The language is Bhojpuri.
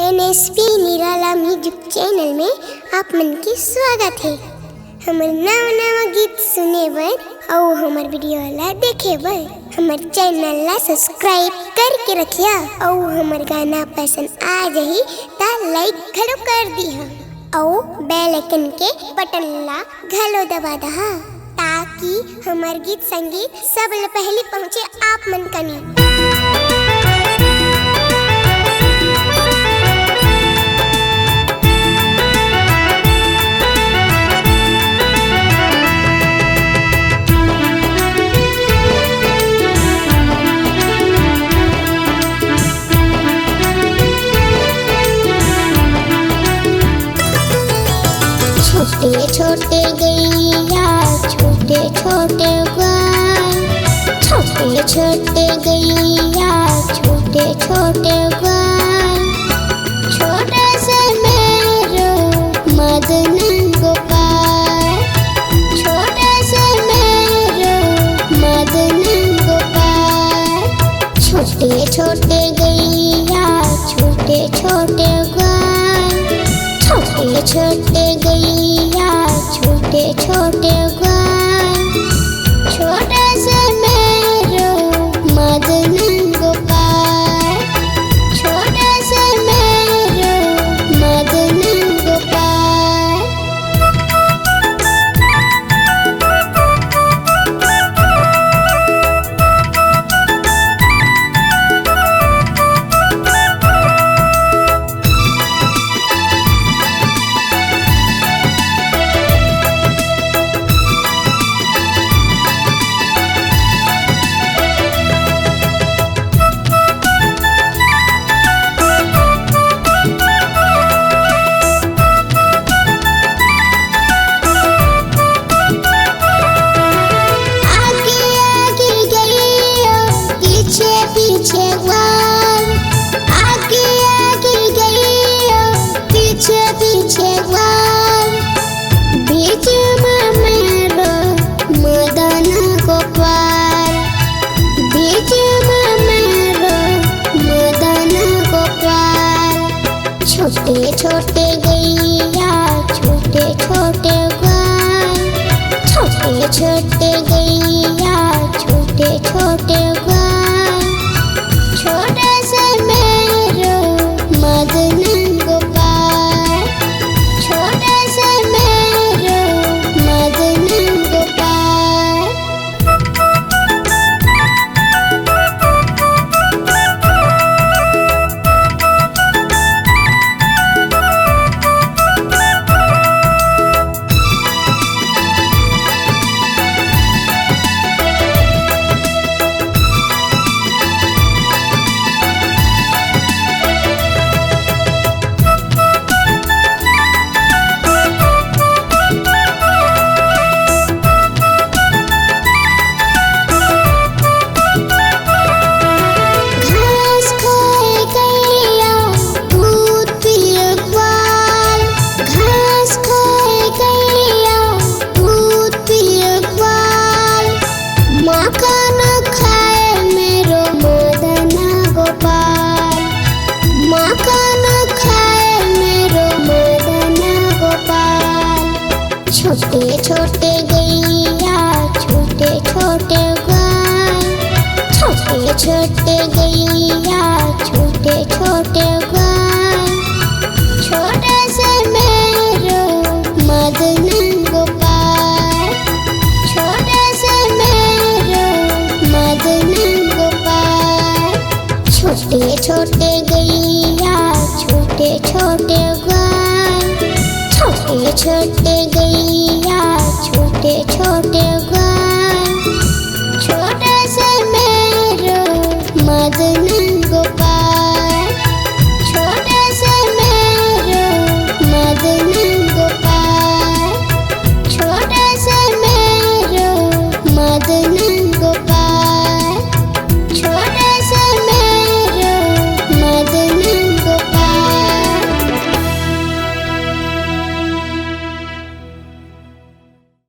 NSP निराला म्यूजिक चैनल में आप मन के स्वागत है। हमार नवा गीत सुने बर और हमार वीडियो ला देखे बर हमार चैनल ला सब्सक्राइब करके रखिया और हमार गाना पसंद आ जाही ता लाइक घलो कर दिहा और बेल आइकन के बटन ला घलो दबा दहा ताकि हमार गीत संगीत सब ले पहले पहुँचे आप मन कनी। छोटे छोटे गैया छोटे छोटे ग्वाल, छोटे छोटे गैया छोटे छोटे ग्वाल, छोटा सा मेरो मदन गोपाल, छोटा सा मेरो मदन गोपाल। छोटे छोटे गैया छोटे छोटे ग्वाल, छोटे छोटे गैया छोटे छोटे ग्वाल, छोटा सा मेरो मदन गोपाल, छोटा सा मेरो मदन गोपाल। छोटे छोटे गैया छोटे छोटे ग्वाल, छोटे छोटे गैया छोटे छोटे ग्वाल, छोटा सा मेरो मदन गोपाल, छोटा सा मेरो मदन गोपाल। छोटे छोटे गैया छोटे छोटे ग्वाल, छोटे छोटे गैया छोटे छोटे ग्वाल, छोटा सा मेरो मदन गोपाल, छोटा सा मेरो मदन गोपाल। छोटे छोटे गैया छोटे छोटे ग्वाल, छोटे छोटे गैया छोटे छोटे